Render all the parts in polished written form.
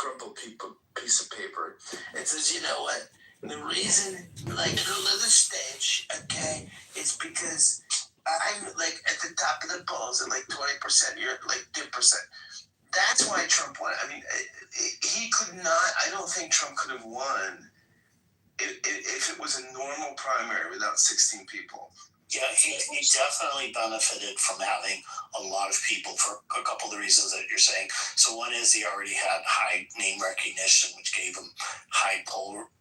crumpled piece of paper. It says, you know what? The reason, like, I go to the stage, okay, is because I'm, like, at the top of the polls at, like, 20%, you're at, like, 2%. That's why Trump won. I mean, he could not, I don't think Trump could have won if it was a normal primary without 16 people. Yeah, he definitely benefited from having a lot of people for a couple of the reasons that you're saying. So one is he already had high name recognition, which gave him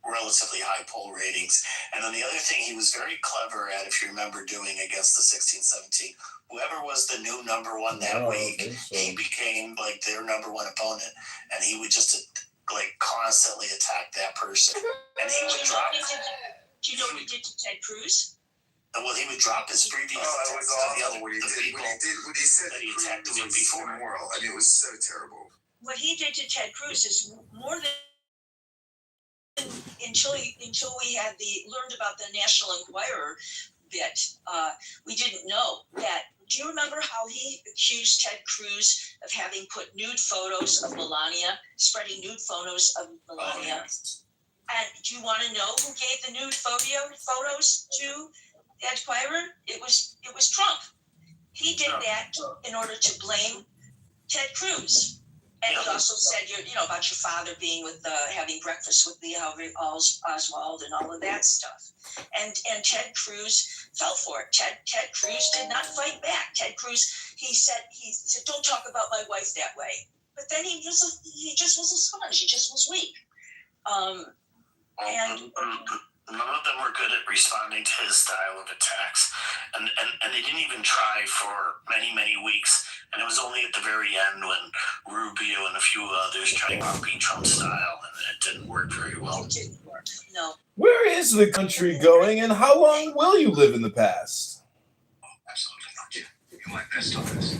relatively high poll ratings. And then the other thing he was very clever at, if you remember, doing against the 16-17, whoever was the new number one that week, he became like their number one opponent. And he would just like constantly attack that person. And he would drop. Do you know what he did to Ted Cruz? Well, he would drop his previous attacks to the other when he said that he attacked the week before. Immoral. I mean, it was so terrible. What he did to Ted Cruz is more than until we had learned about the National Enquirer bit. We didn't know that. Do you remember how he accused Ted Cruz of having put nude photos of Melania, spreading nude photos of Melania? And do you want to know who gave the nude photos to the Enquirer? It was Trump. He did that in order to blame Ted Cruz. And he also said, you know, about your father being with having breakfast with Lee Harvey Oswald and all of that stuff. And Ted Cruz fell for it. Ted Cruz did not fight back. Ted Cruz, he said, don't talk about my wife that way. But then he just was a sponge. He just was weak. None of them were good at responding to his style of attacks. And they didn't even try for many, many weeks. And it was only at the very end when Rubio and a few others tried to copy Trump's style, and it didn't work very well. It didn't work, no. Where is the country going, and how long will you live in the past? Absolutely not. You might best on this.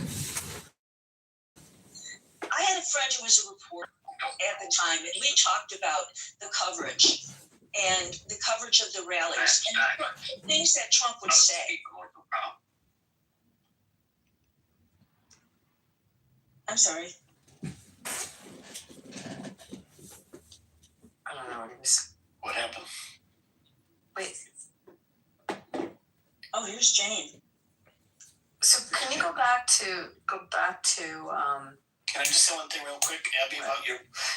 I had a friend who was a reporter at the time, and we talked about the coverage and the coverage of the rallies and the things that Trump would say. I'm sorry. I don't know what it is. What happened? Wait. Oh, here's Jane. So can you go back to? Can I just say one thing real quick, Abby, about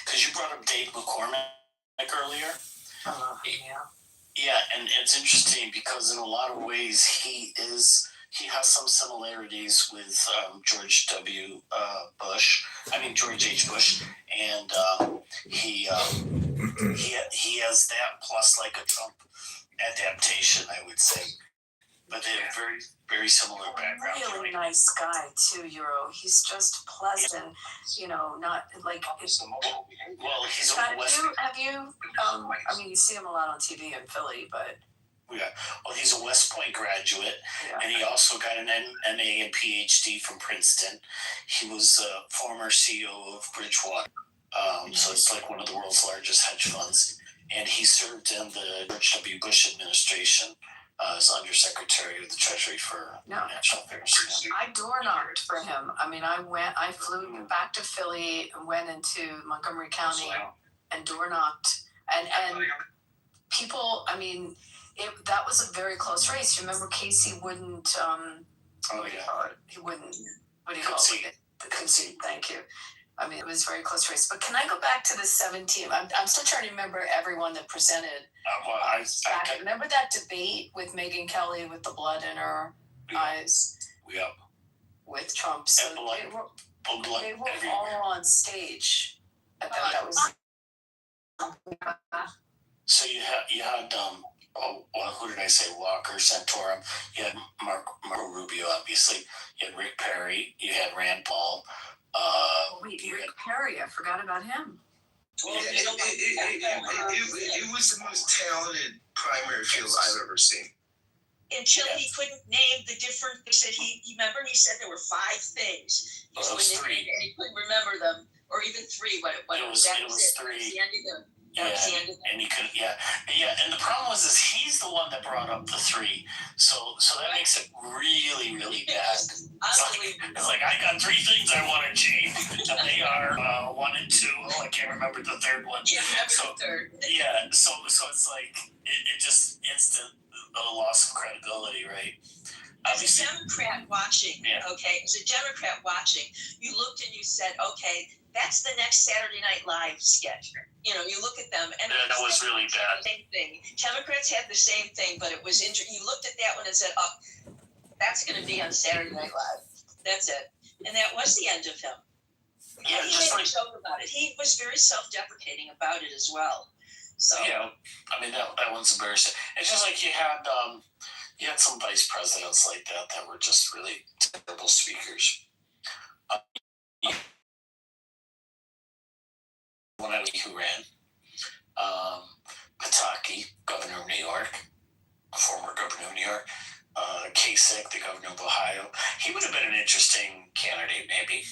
because you brought up Dave McCormick earlier. Yeah, and it's interesting because in a lot of ways he has some similarities with George H. Bush, and he has that plus like a Trump adaptation, I would say. But they have very, very similar backgrounds. Really nice guy too, Euro. He's just pleasant, you know, not like. Well, he's a West. Have you? I mean, you see him a lot on TV in Philly, but. Yeah. Well, he's a West Point graduate, and he also got an MA and PhD from Princeton. He was a former CEO of Bridgewater, so it's like one of the world's largest hedge funds. And he served in the George W. Bush administration as Undersecretary of the Treasury for National Affairs. I door knocked for him. I mean, I flew back to Philly and went into Montgomery County and door knocked, and people. I mean. That was a very close race. You remember Casey wouldn't. He wouldn't. What do you call it? The concede. Thank you. I mean, it was a very close race. But can I go back to the 17? I'm still trying to remember everyone that presented. Remember that debate with Megyn Kelly with the blood in her eyes. Yeah. With Trump. So they were all on stage. I thought that was. So you had who did I say? Walker, Santorum. You had Marco Rubio, obviously. You had Rick Perry. You had Rand Paul. Rick Perry. I forgot about him. Well, it was the most talented primary field I've ever seen. Until he couldn't name the different things that he said there were 5 things. It was 3. And he couldn't remember them, or even 3. What it was 3. That was the end of and he could, and the problem is he's the one that brought up the 3, so that makes it really, really bad. It's like I got 3 things I want to change, and they are 1 and 2. Oh, I can't remember the third one. the third. Yeah, so it's like it just instant loss of credibility, right? As a Democrat watching, you looked and you said, okay, that's the next Saturday Night Live sketch. You look at them, and that was really bad. Same thing. Democrats had the same thing, but it was you looked at that one and said, "Oh, that's going to be on Saturday Night Live." That's it, and that was the end of him. Yeah, he made a joke about it. He was very self-deprecating about it as well. So I mean that one's embarrassing. It's just like you had some vice presidents like that were just really terrible speakers. One I who ran, Pataki, governor of New York, former governor of New York, Kasich, the governor of Ohio. He would have been an interesting candidate, maybe.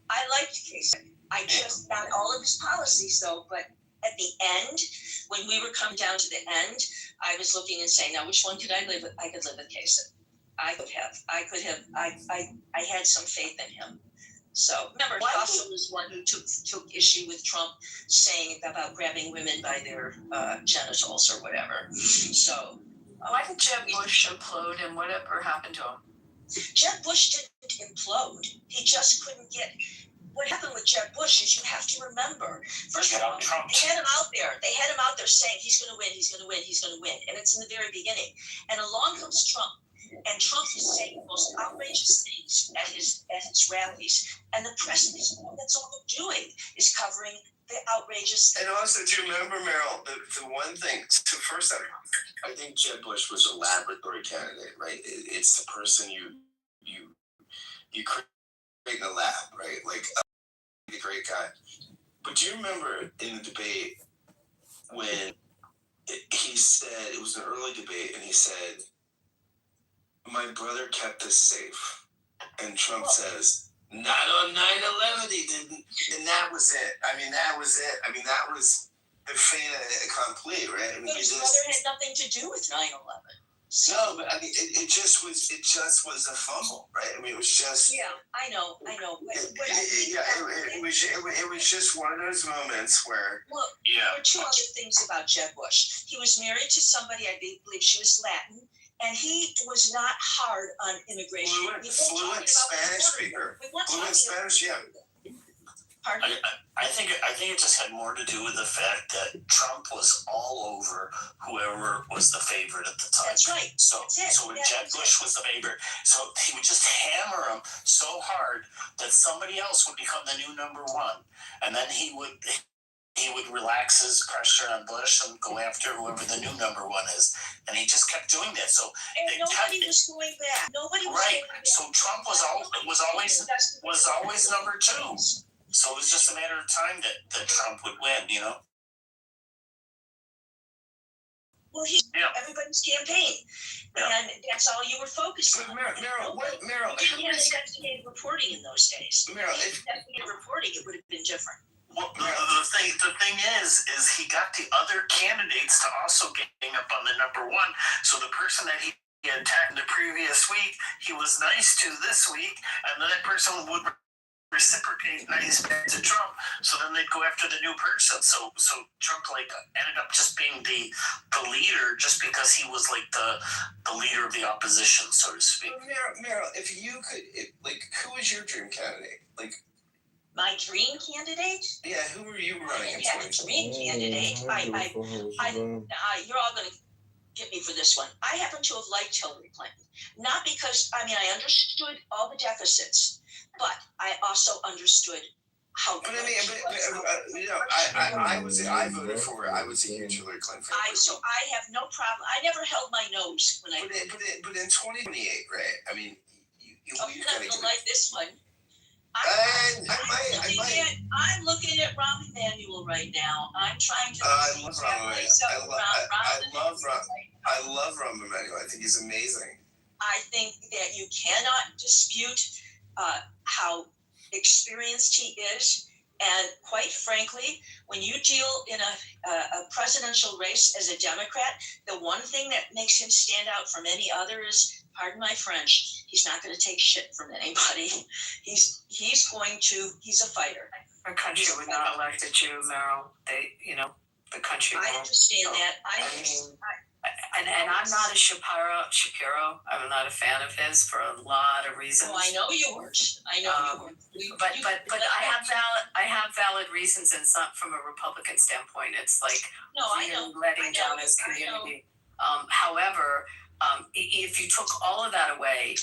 I liked Kasich. I just not all of his policies though, but at the end, when we were coming down to the end, I was looking and saying, now which one could I live with? I could live with Kasich. I had some faith in him. So remember, he also was one who took issue with Trump saying about grabbing women by their genitals or whatever. So why did Jeb Bush implode, and whatever happened to him? Jeb Bush didn't implode. He just couldn't get. What happened with Jeb Bush is you have to remember. First of all, they had him out there. They had him out there saying he's going to win, he's going to win, he's going to win, and it's in the very beginning. And along comes Trump. And Trump is saying the most outrageous things at his rallies, and the press that's all they're doing is covering the outrageous things. And also, do you remember, Meryl, the one thing? So first, I think Jeb Bush was a laboratory candidate, right? It's the person you create in a lab, right? Like a great guy. But do you remember in the debate when he said it was an early debate, and he said, "My brother kept us safe," and Trump says, "Not on 9/11, he didn't," and that was it. I mean, that was the fait accompli, right? I mean, but his brother had nothing to do with 9/11. So, no, but I mean, it just was a fumble, right? I mean, it was just. Yeah, I know. But it was just one of those moments where. Well, there were 2 other things about Jeb Bush. He was married to somebody, I believe she was Latin. And he was not hard on immigration. Fluent Spanish speaker. Fluent Spanish, yeah. Pardon? I think it just had more to do with the fact that Trump was all over whoever was the favorite at the time. That's right. So when Jeb Bush was the favorite, so he would just hammer him so hard that somebody else would become the new number 1, and then he would relax his pressure on Bush and go after whoever the new number 1 is. And he just kept doing that. So nobody was going back. Nobody was right. going back. So Trump was always number 2. So it was just a matter of time that Trump would win, Well, everybody's campaign, and that's all you were focused on. Meryl, He had investigative reporting in those days. Investigative reporting, it would have been different. Well, the thing is he got the other candidates to also gang up on the number 1. So the person that he attacked the previous week, he was nice to this week, and then that person would reciprocate nice back to Trump. So then they'd go after the new person. So Trump ended up just being the leader, just because he was the leader of the opposition, so to speak. Meryl, if you could, who is your dream candidate? My dream candidate? Yeah, who were you running I have a dream candidate. You're all going to get me for this one. I happen to have liked Hillary Clinton. Not because, I understood all the deficits, but I also understood how. But I voted for her. I was a huge Hillary Clinton fan. So I have no problem. I never held my nose when I. But in 2028, right? I mean, you're not going to like this one. I'm looking at Rahm Emanuel right now. I'm trying to. I love Rahm Emanuel. I think he's amazing. I think that you cannot dispute how experienced he is. And quite frankly, when you deal in a presidential race as a Democrat, the one thing that makes him stand out from any other is, pardon my French, he's not going to take shit from anybody. He's a fighter. Our country would not elect you, Meryl. The country. I understand that. And I'm not a Shapiro. I'm not a fan of his for a lot of reasons. Oh, I know you weren't. But I have valid reasons, and it's not from a Republican standpoint. It's like letting down his community. However, if you took all of that away,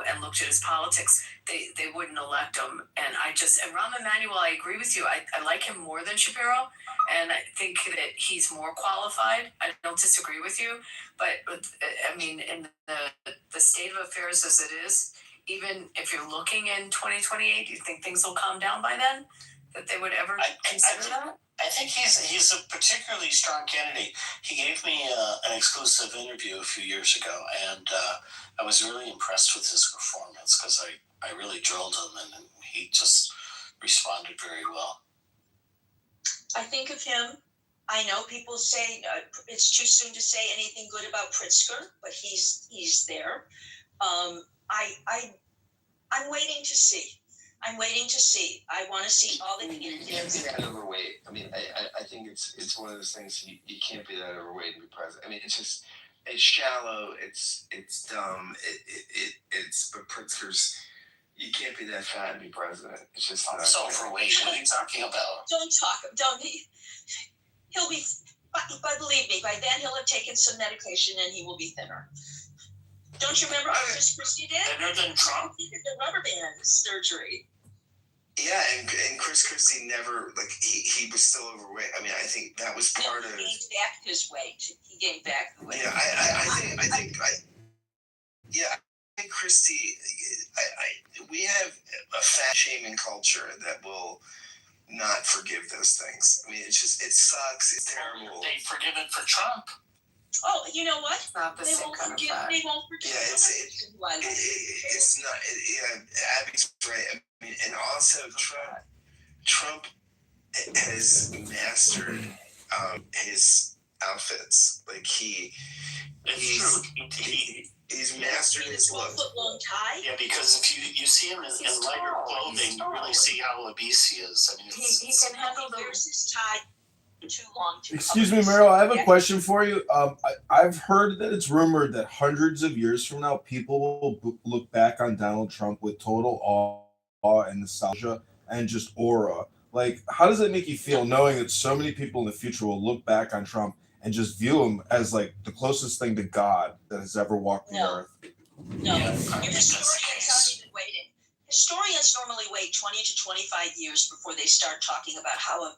and looked at his politics, they wouldn't elect him. And Rahm Emanuel, I agree with you. I like him more than Shapiro, and I think that he's more qualified. I don't disagree with you, but I mean, in the state of affairs as it is, even if you're looking in 2028, do you think things will calm down by then? That they would ever consider that? I think he's a particularly strong candidate. He gave me an exclusive interview a few years ago, and I was really impressed with his performance because I really drilled him, and he just responded very well. I think of him. I know people say it's too soon to say anything good about Pritzker, but he's there. I'm waiting to see. I want to see all the candidates. You can't be that overweight. I mean, I think it's one of those things you can't be that overweight and be president. I mean, it's shallow. It's dumb. But Pritzker's. You can't be that fat and be president. It's just not. So overweight. What are you talking about? Don't. He'll be. But believe me, by then he'll have taken some medication and he will be thinner. Don't you remember what Chris Christie did? Thinner than Trump? He did the rubber band surgery. Yeah, and Chris Christie never, he was still overweight. I mean, I think that was part of. He gained back his weight. He gained back the weight. Yeah, I think Christie, we have a fat shaming culture that will not forgive those things. I mean, it sucks. It's terrible. They forgive it for Trump. Oh, you know what? It's not the same kind of fat. They won't forgive. Yeah, it's not. Yeah, Abby's right. I mean, and also Trump has mastered his outfits. Like he's mastered his look. 12-foot-long tie. Yeah, because if you see him in lighter clothing, you really see how obese he is. I mean, he can handle the. Wears his tie too long. Excuse me, Meryl. I have a question for you. I've heard that it's rumored that hundreds of years from now, people will look back on Donald Trump with total awe and nostalgia and just aura. Like, how does it make you feel knowing that so many people in the future will look back on Trump and just view him as like the closest thing to God that has ever walked the earth? No, your historians aren't even waiting. Historians normally wait 20 to 25 years before they start talking about how a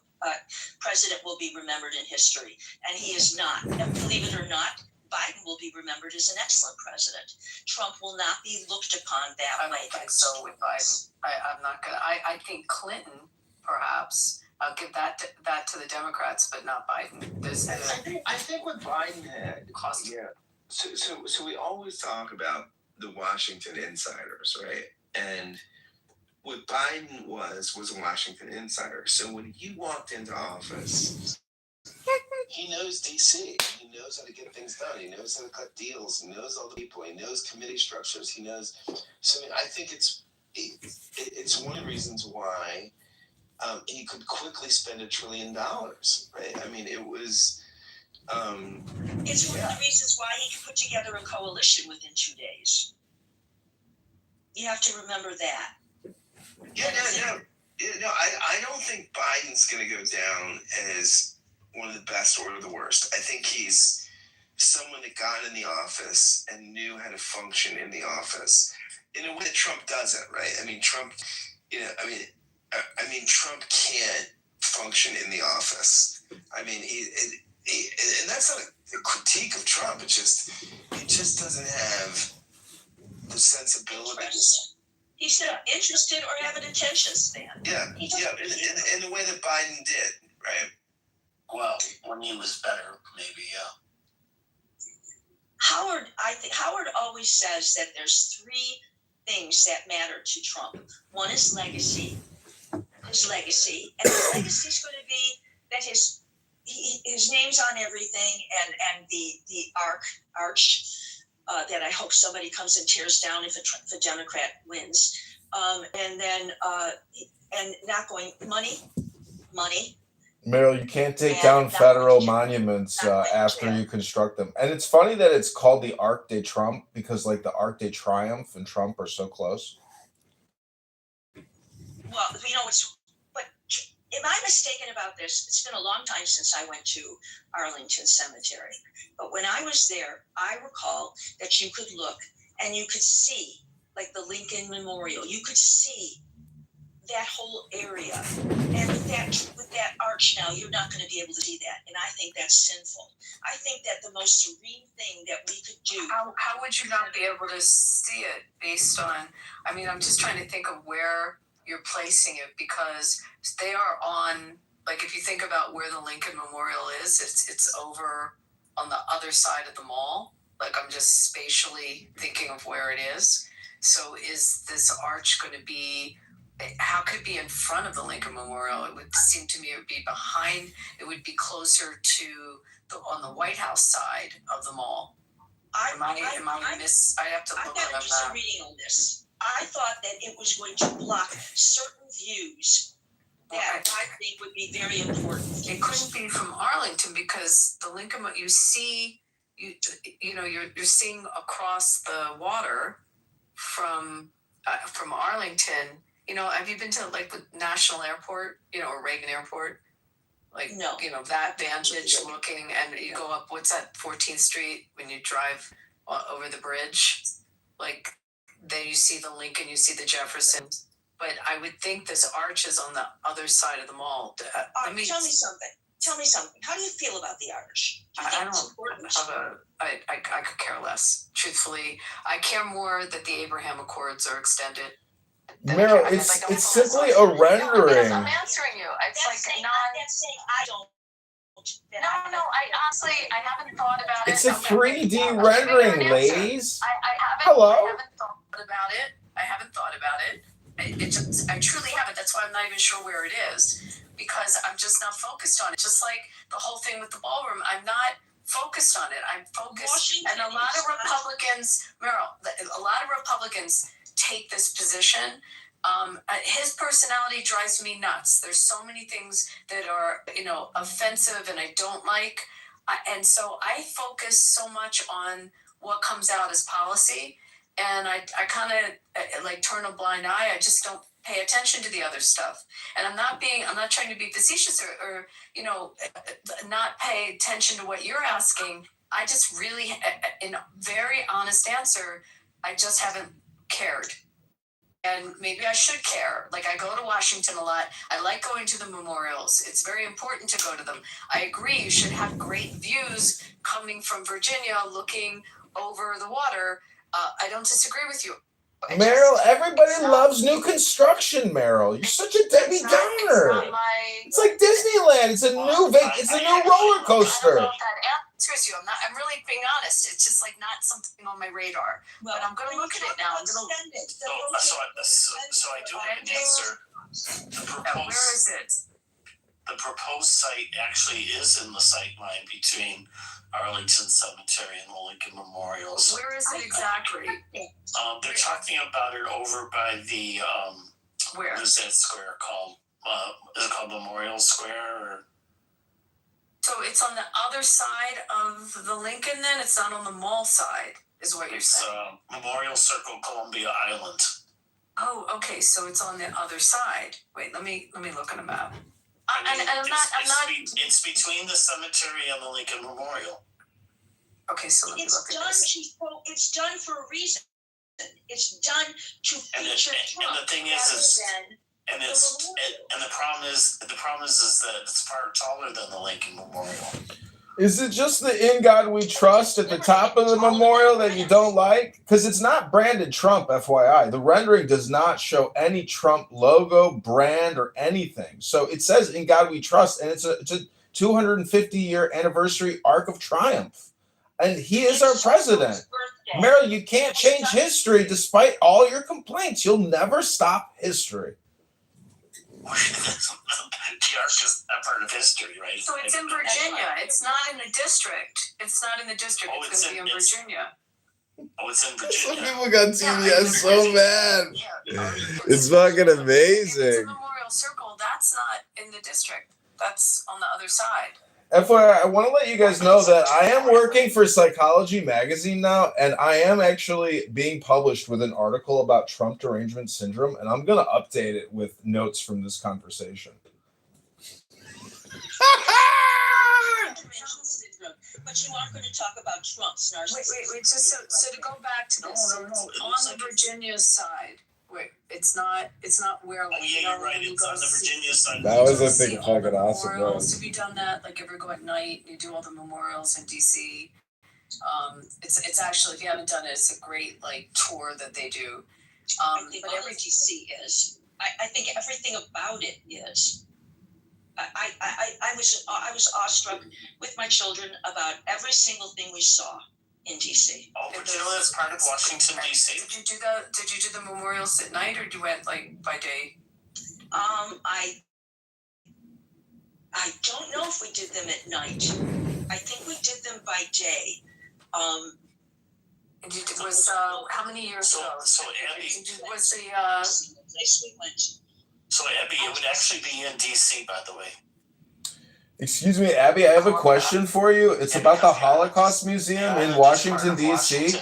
president will be remembered in history, and he is not. And believe it or not, Biden will be remembered as an excellent president. Trump will not be looked upon that way. I don't think so with Biden. I'm not gonna. I think Clinton, perhaps. I'll give that to the Democrats, but not Biden. I think what Biden had cost. Yeah. So we always talk about the Washington insiders, right? And what Biden was a Washington insider. So when he walked into office, he knows DC. He knows how to get things done. He knows how to cut deals. He knows all the people. He knows committee structures. He knows. So I think it's one of the reasons why he could quickly spend $1 trillion. Right? I mean, it was. It's one of the reasons why he could put together a coalition within 2 days. You have to remember that. No, I don't think Biden's going to go down as one of the best or the worst. I think he's someone that got in the office and knew how to function in the office in a way that Trump doesn't, right? I mean, Trump can't function in the office. I mean, and that's not a critique of Trump. He just doesn't have the sensibility. He's not interested or have an attention span. Yeah, in the way that Biden did, right? Well, when he was better, maybe, yeah. Howard always says that there's 3 things that matter to Trump. One is legacy, his legacy, and his legacy is going to be that his name's on everything, and the arch that I hope somebody comes and tears down if a Democrat wins, and then and not going money. Meryl, you can't take And down not federal going to- monuments not going to after jail. you construct them. And it's funny that it's called the Arc de Trump because, like, the Arc de Triomphe and Trump are so close. Well, but am I mistaken about this? It's been a long time since I went to Arlington Cemetery. But when I was there, I recall that you could look and you could see, like, the Lincoln Memorial. You could see that whole area. And with that arch now, you're not going to be able to see that. And I think that's sinful. I think that the most serene thing that we could do. How would you not be able to see it based on, I mean, I'm just trying to think of where you're placing it, because they are on, like, if you think about where the Lincoln Memorial is, it's over on the other side of the mall. Like, I'm just spatially thinking of where it is. So is this arch going to be, how could it be in front of the Lincoln Memorial? It would seem to me it would be behind, it would be closer to on the White House side of the mall. I have to I've look got at some that. reading on this. I thought that it was going to block certain views that I think would be very important. It couldn't be from Arlington because the Lincoln, you see, you're seeing across the water from Arlington. You know, have you been to, like, the National Airport, or Reagan Airport? Like, No. That vantage looking, and you go up, what's that, 14th Street, when you drive over the bridge? Like, then you see the Lincoln, you see the Jefferson. But I would think this arch is on the other side of the mall. Tell me something. How do you feel about the arch? Do you I think don't it's important? I could care less. Truthfully, I care more that the Abraham Accords are extended. Meryl, it's simply a rendering. I'm answering you. It's That's like saying, non. that's saying I don't. No. I honestly, I haven't thought about it. It's a Okay, 3D I'll give you rendering, an answer. ladies. Hello. Hello? I haven't thought about it. I truly haven't. That's why I'm not even sure where it is, because I'm just not focused on it. Just like the whole thing with the ballroom, I'm not focused on it. I'm focused, Washington and a lot is of Republicans, Meryl, a lot of Republicans take this position. His personality drives me nuts. There's so many things that are, offensive and I don't like. And so I focus so much on what comes out as policy. And I kind of like turn a blind eye. I just don't pay attention to the other stuff. And I'm not trying to be facetious or not pay attention to what you're asking. I just really, in a very honest answer, I just haven't cared. And maybe I should care. Like, I go to Washington a lot. I like going to the memorials. It's very important to go to them. I agree, you should have great views coming from Virginia looking over the water. I don't disagree with you. Meryl, everybody loves new construction, Meryl. You're such a Debbie Downer. It's like Disneyland. It's a new roller coaster. Seriously, I'm really being honest. It's just like not something on my radar. But I'm going to look at it now. So I do have an answer. Where is it? The proposed site actually is in the sight line between Arlington Cemetery and the Lincoln Memorial. So, where is it exactly? they're talking about it over by the where? What is that square called? Is it called Memorial Square? Or? So it's on the other side of the Lincoln. Then it's not on the mall side, is what you're saying. Memorial Circle, Columbia Island. Oh, okay. So it's on the other side. Wait, let me look at a map. It's between the cemetery and the Lincoln Memorial. Okay, so let me look at this. It's done for a reason. It's done to feature Trump. And the thing is the problem is that it's far taller than the Lincoln Memorial. Is it just the "In God We Trust" at the top of the memorial that you don't like? Because it's not branded Trump, FYI. The rendering does not show any Trump logo, brand, or anything. So it says "In God We Trust," and it's a 250-year anniversary Arc of Triumph. And he is our president. Meryl, you can't change history despite all your complaints. You'll never stop history. The ark is a part of history, right? So it's in Virginia. It's not in the district. It's not in the district. Oh, It's going to be in Virginia. Oh, it's in Some Virginia. people got TBS so mad. Yeah. It's fucking If it's a amazing. Memorial Circle, that's not in the district. That's on the other side. FYI, I want to let you guys know that I am working for Psychology Magazine now, and I am actually being published with an article about Trump derangement syndrome, and I'm going to update it with notes from this conversation. But you aren't going to talk about Trump's narcissism. Wait. So to go back to this, No. on the Virginia side. Wait, it's not where. Oh yeah, you're right. It's on the Virginia side. That was, I see think, all fucking the awesome, bro. memorials. Have you done that? Like, ever go at night? You do all the memorials in DC. It's actually, if you haven't done it, it's a great like tour that they do. I think every DC is. I think everything about it is. I was awestruck with my children about every single thing we saw in DC. Oh, Virginia is part of Washington DC. Did you do the memorials at night, or you went like by day? I don't know if we did them at night. I think we did them by day. And it was how many years ago? So Abby, was the place we went. So Abby, it would actually be in DC, by the way. Excuse me, Abby, I have a question for you. It's about the Holocaust Museum in Washington, D.C.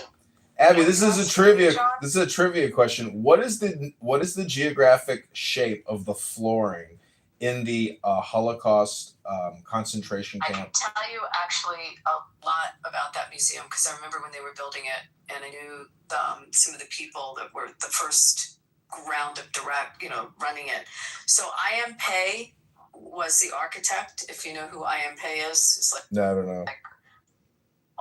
Abby, this is a trivia question. What is the geographic shape of the flooring in the Holocaust concentration camp? I can tell you actually a lot about that museum because I remember when they were building it, and I knew some of the people that were the first round of running it. So I.M. Pei was the architect. If you know who I.M. Pei is, it's like no, I don't know.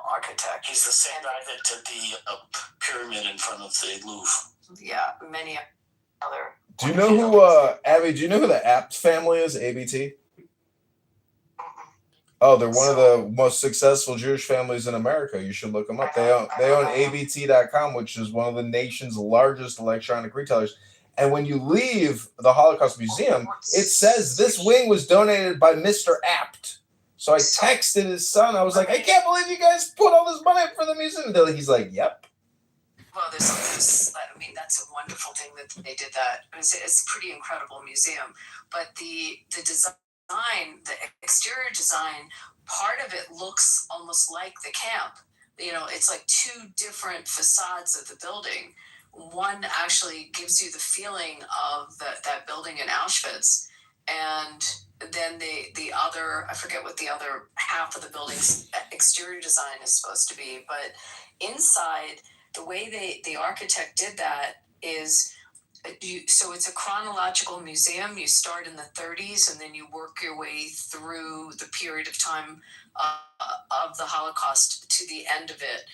Architect. He's the same guy that did the pyramid in front of the Louvre. Yeah, many other. Do you know who Abby? Do you know who the Apt family is? ABT. Oh, they're one of the most successful Jewish families in America. You should look them up. They own ABT.com, which is one of the nation's largest electronic retailers. And when you leave the Holocaust Museum, it says this wing was donated by Mr. Apt. So I texted his son. I was like, I can't believe you guys put all this money up for the museum. He's like, yep. Well, that's a wonderful thing that they did that. It's a pretty incredible museum. But the design, the exterior design, part of it looks almost like the camp. It's like two different facades of the building. One actually gives you the feeling of that building in Auschwitz, and then the other, I forget what the other half of the building's exterior design is supposed to be, but inside, the way the architect did that is, so it's a chronological museum. You start in the 30s and then you work your way through the period of time of the Holocaust to the end of it.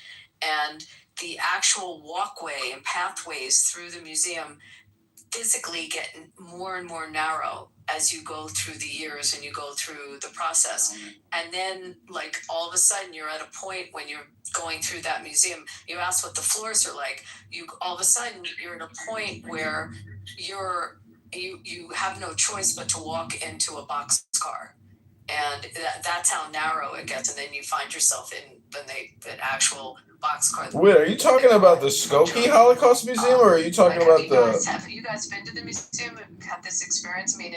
And the actual walkway and pathways through the museum physically get more and more narrow as you go through the years and you go through the process. And then, like, all of a sudden you're at a point when you're going through that museum, you ask what the floors are like, all of a sudden you're at a point where you have no choice but to walk into a boxcar. And that's how narrow it gets. And then you find yourself in the actual boxcar. Wait, are you talking about the Skokie Holocaust Museum, or are you talking about Have you guys been to the museum and had this experience? I mean,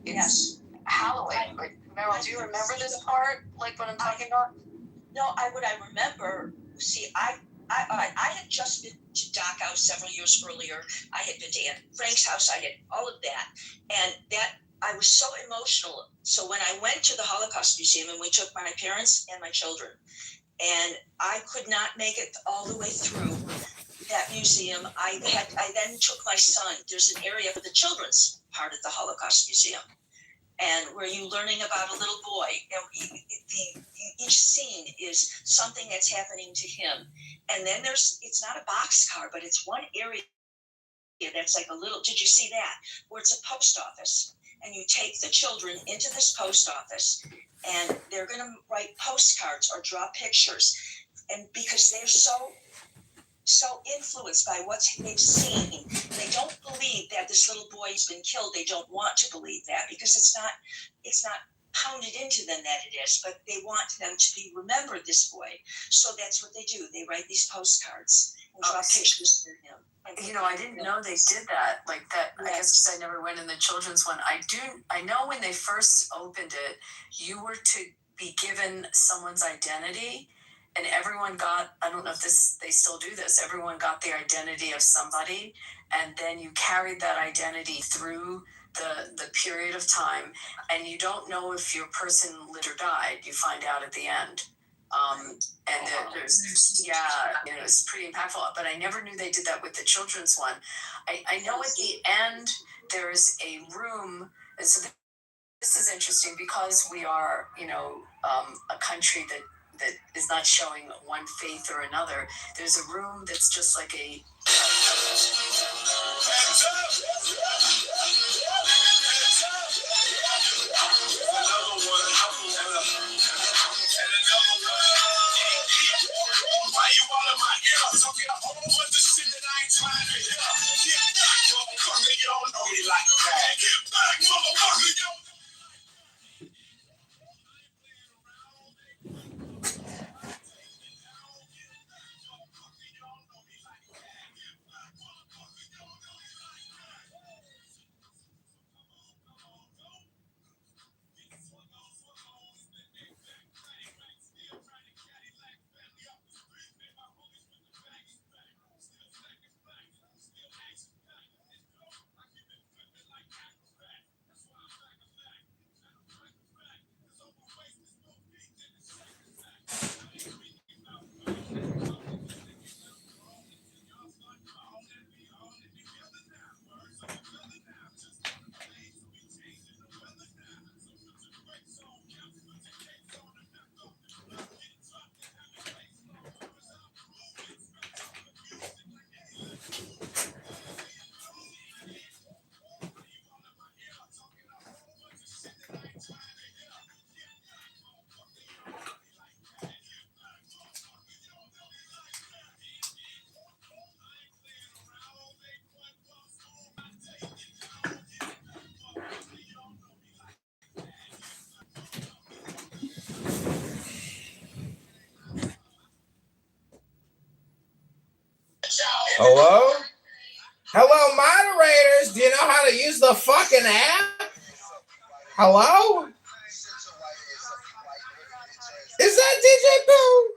it's Halloween. Like, Meryl, do you remember this part? Like what I'm talking about? No, I remember. See, I had just been to Dachau several years earlier. I had been to Aunt Frank's house. I had all of that, and that I was so emotional. So when I went to the Holocaust Museum, and we took my parents and my children, and I could not make it all the way through that museum. I then took my son. There's an area for the children's part of the Holocaust Museum, and where you're learning about a little boy. And each scene is something that's happening to him. And then it's not a boxcar, but it's one area that's like a little, did you see that? Where it's a post office. And you take the children into this post office, and they're going to write postcards or draw pictures. And because they're so so influenced by what they've seen. They don't believe that this little boy's been killed. They don't want to believe that because it's not pounded into them that it is, but they want them to be remembered, this boy. So that's what they do. They write these postcards and draw pictures for him. I didn't know they did that like that. Yes. I guess because I never went in the children's one. I know when they first opened it, you were to be given someone's identity, and everyone got, I don't know if they still do this, everyone got the identity of somebody, and then you carried that identity through the period of time, and you don't know if your person lived or died. You find out at the end. And it was pretty impactful, but I never knew they did that with the children's one. I know at the end there's a room, and so this is interesting because we are, a country that is not showing one faith or another. There's a room that's just like a why you all in my ear? Talking a whole bunch of shit that I ain't trying to hear. Get back, motherfucker, you don't know me like that. Get back, motherfucker, you don't. Hello? Hello, moderators. Do you know how to use the fucking app? Hello? Is that DJ Pooh?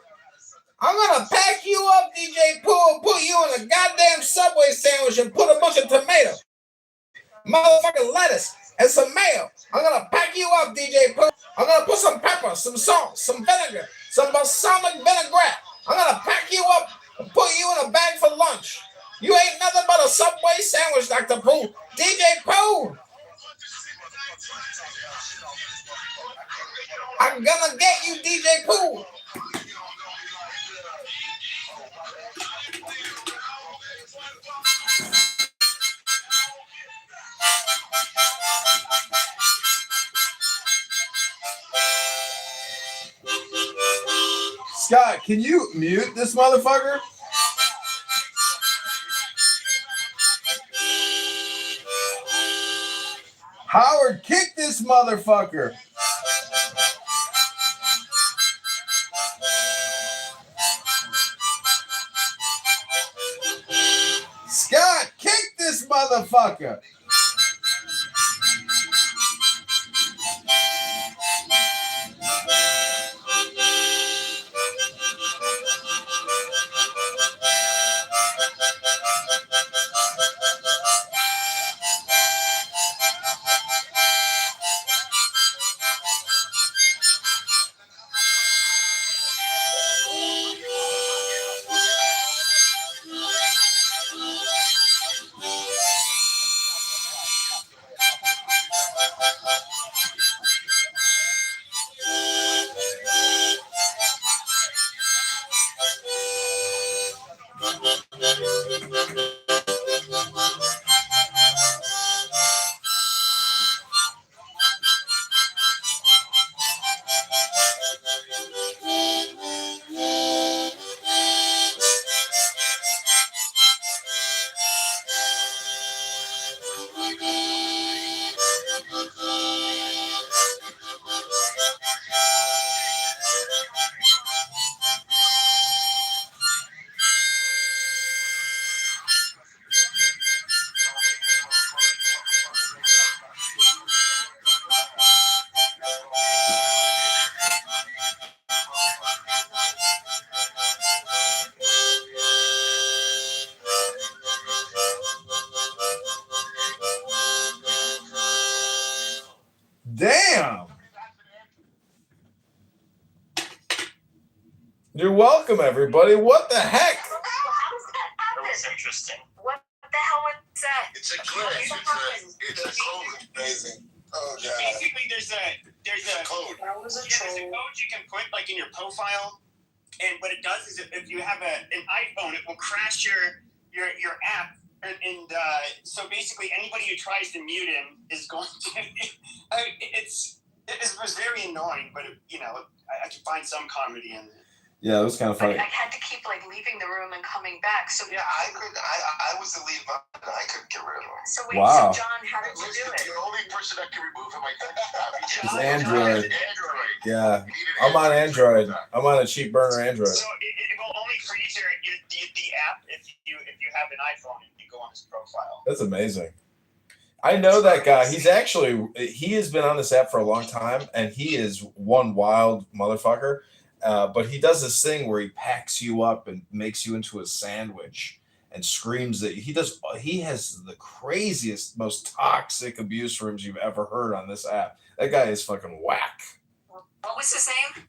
I'm gonna pack you up, DJ Pooh, and put you in a goddamn Subway sandwich and put a bunch of tomato, motherfucking lettuce, and some mayo. I'm gonna pack you up, DJ Pooh. I'm gonna put some pepper, some salt, some vinegar, some balsamic vinaigrette. I'm gonna pack you up and put you in a bag for lunch. You ain't nothing but a Subway sandwich, Dr. Pooh. DJ Pooh. I'm gonna get you, DJ Pooh. Scott, can you mute this motherfucker? Howard, kick this motherfucker. Scott, kick this motherfucker. You're welcome, everybody. What the heck? Well, how does that happen? That was interesting. What the hell was that? It's a glitch. It's a code. Amazing. Oh god. Basically, there's a code. That was a troll. There's a code you can put like in your profile, and what it does is if you have an iPhone, it will crash your app, and so basically anybody who tries to mute him is going to. It was very annoying, but I could find some comedy in it. Yeah, it was kind of funny. I had to keep like leaving the room and coming back. So Yeah, I couldn't. I was the lead mine. I couldn't get rid of him. So wait, Wow. so John, how did you do it? The only person that can remove him, I think, It's Android. Android. Yeah, He needed I'm on Android. I'm on a cheap burner Android. So it will only freeze the app if you have an iPhone and you go on his profile. That's amazing. I know that guy. He has been on this app for a long time, and he is one wild motherfucker. But he does this thing where he packs you up and makes you into a sandwich and screams that he has the craziest, most toxic abuse rooms you've ever heard on this app. That guy is fucking whack. What was his name?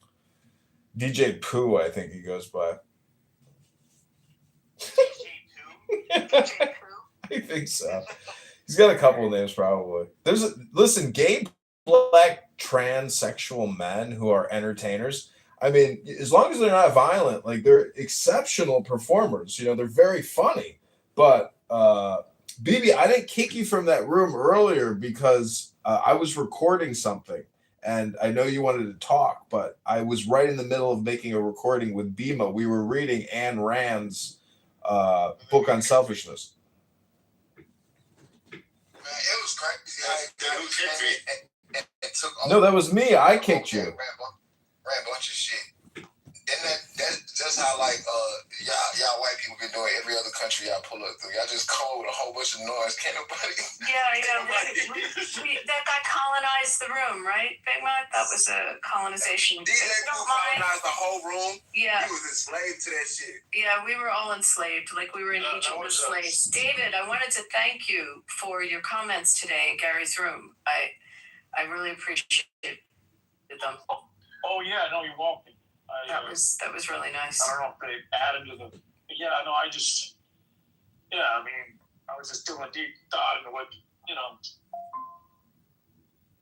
DJ Pooh, I think he goes by. DJ Pooh? I think so. He's got a couple of names probably. Listen, gay, black, transsexual men who are entertainers. I mean, as long as they're not violent, like they're exceptional performers. They're very funny. But BB, I didn't kick you from that room earlier because I was recording something, and I know you wanted to talk, but I was right in the middle of making a recording with Bima. We were reading Ayn Rand's book on selfishness. It was crazy. It took No, that was me. I kicked you. Ran a bunch of shit. And that's how y'all white people been doing every other country y'all pull up through. Y'all just come with a whole bunch of noise. Can't nobody. Yeah. That guy colonized the room, right, Big Mike? That was a colonization. DJ Pooh colonized the whole room. Yeah. He was enslaved to that shit. Yeah, we were all enslaved, like we were in Egypt with slaves. David, I wanted to thank you for your comments today in Gary's room. I really appreciate them. Oh yeah, no, you're welcome. That was really nice. I don't know if they added to the. Yeah, no, I was just doing a deep thought into what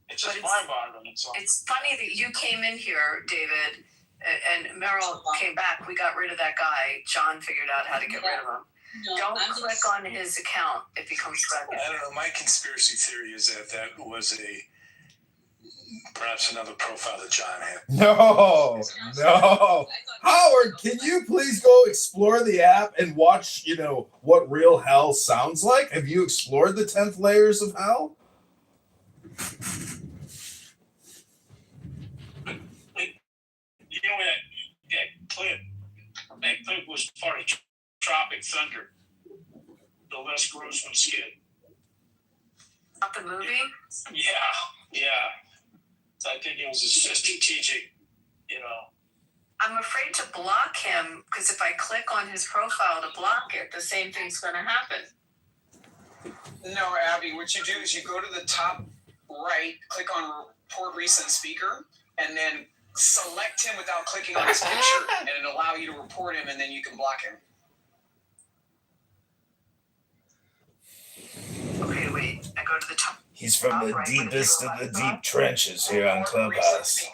It's just mind-boggling. It's funny that you came in here, David, and Meryl came back. We got rid of that guy. John figured out how to get rid of him. No, Don't click on his account if he comes back. I don't know. My conspiracy theory is that was perhaps another profile that John had. No. Howard, can you please go explore the app and watch, what real hell sounds like? Have you explored the 10th layers of hell? That clip was part of Tropic Thunder, the Les Grossman skit. Not the movie? Yeah. So I think it was a strategic, I'm afraid to block him because if I click on his profile to block it, the same thing's going to happen. No, Abby, what you do is you go to the top right, click on Report Recent Speaker, and then select him without clicking on his picture, and it'll allow you to report him, and then you can block him. Okay, wait. I go to the top. He's from the deepest of the deep trenches here on Clubhouse.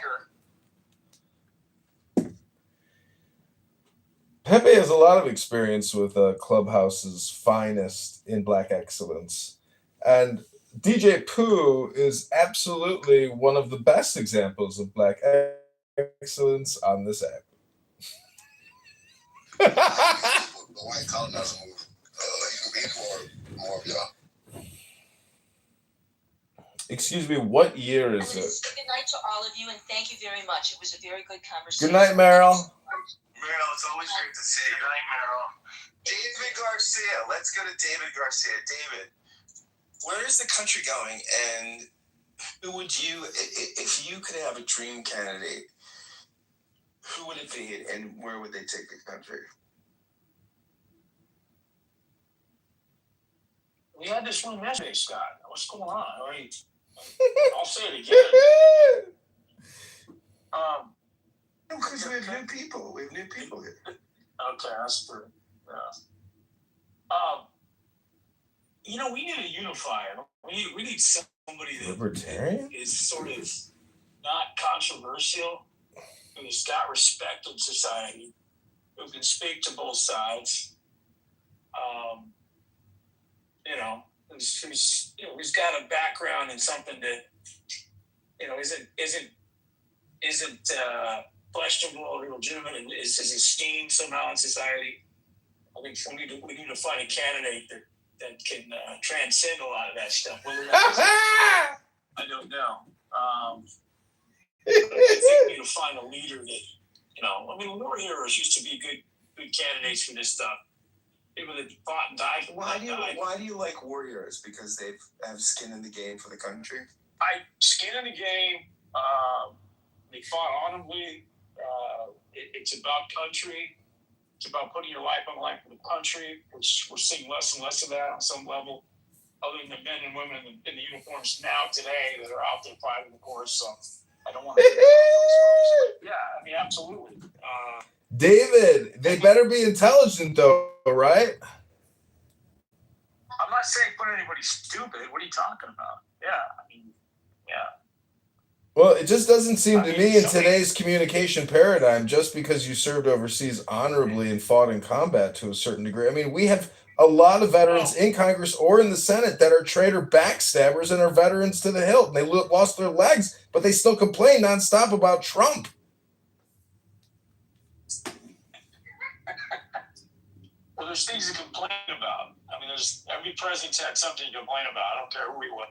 Pepe has a lot of experience with Clubhouse's finest in Black excellence. And DJ Pooh is absolutely one of the best examples of Black excellence on this app. The white colonizer move. More of y'all. Excuse me, what year is it? Good night to all of you, and thank you very much. It was a very good conversation. Good night, Meryl. Meryl, it's always great to see you. Good night, Meryl. David Garcia. Let's go to David Garcia. David, where is the country going? And who would you, if you could have a dream candidate, who would it be, and where would they take the country? we had this room yesterday, Scott. What's going on? I'll say it again. Because we're have new people. We have new people here. Okay, that's true. Yeah. We need a unifier. We need somebody that Libertarian? is sort of not controversial, who's got respect in society, who can speak to both sides. Who's got a background in something that isn't questionable or illegitimate, and is esteemed somehow in society. I think we need to find a candidate that can transcend a lot of that stuff. Whether that's, I don't know. I think we need to find a leader that, war heroes used to be good candidates for this stuff. People that fought and died. Why do you like warriors? Because they have skin in the game for the country? Skin in the game. They fought honorably. It's about country. It's about putting your life on the line for the country, which we're seeing less and less of that on some level, other than the men and women in the uniforms now today that are out there fighting, of course. So I don't want to. Yeah, absolutely. David, they better be intelligent though, right? I'm not saying put anybody stupid. What are you talking about? Yeah. Well, it just doesn't seem to me in today's communication paradigm, just because you served overseas honorably and fought in combat to a certain degree. We have a lot of veterans in Congress or in the Senate that are traitor backstabbers and are veterans to the hilt. And they lost their legs, but they still complain nonstop about Trump. Well, there's things to complain about. There's every president's had something to complain about. I don't care who he was.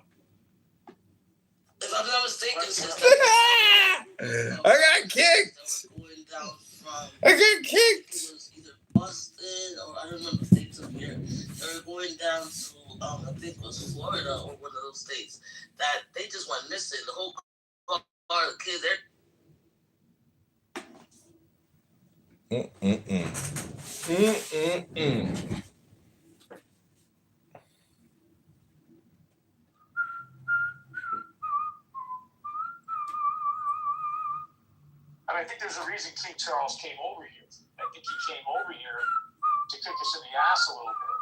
If I'm not mistaken, I got kicked. I got kicked. It was either Boston or I don't remember states up here. They were going down to I think it was Florida or one of those states that they just went missing. The whole car, the kids, I think there's a reason King Charles came over here. I think he came over here to kick us in the ass a little bit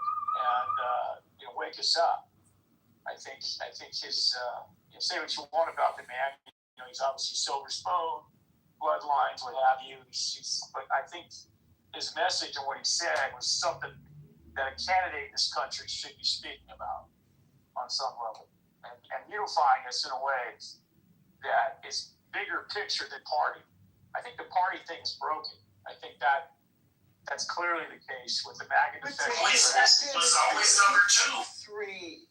and wake us up. I think his say what you want about the man. He's obviously silver spoon, bloodlines, what have you. But I think his message and what he said was something that a candidate in this country should be speaking about on some level, and unifying us in a way that is bigger picture than party. I think the party thing's broken. I think that's clearly the case with the MAGA defection. Was always number two. 3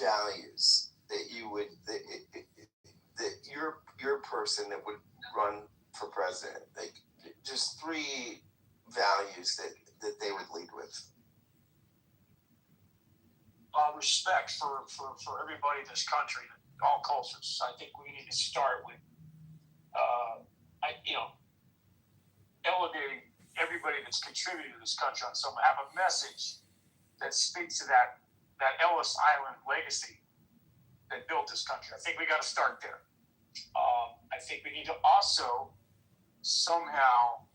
values that you would that your person that would run for president, like just 3 values that they would lead with. Respect for everybody in this country, all cultures. I think we need to start with elevating everybody that's contributed to this country on some, have a message that speaks to that Ellis Island legacy that built this country. I think we got to start there. I think we need to also somehow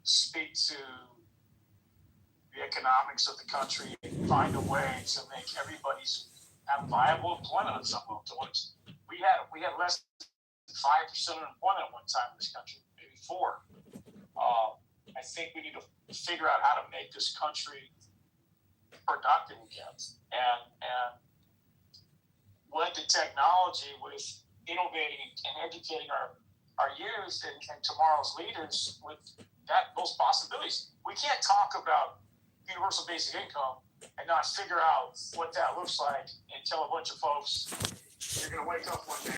speak to the economics of the country and find a way to make everybody's have viable employment on some level. We had less than 5% unemployment at one time in this country, maybe 4. I think we need to figure out how to make this country productive again, and led to technology with innovating and educating our youth and tomorrow's leaders with those possibilities. We can't talk about universal basic income and not figure out what that looks like and tell a bunch of folks you're going to wake up one day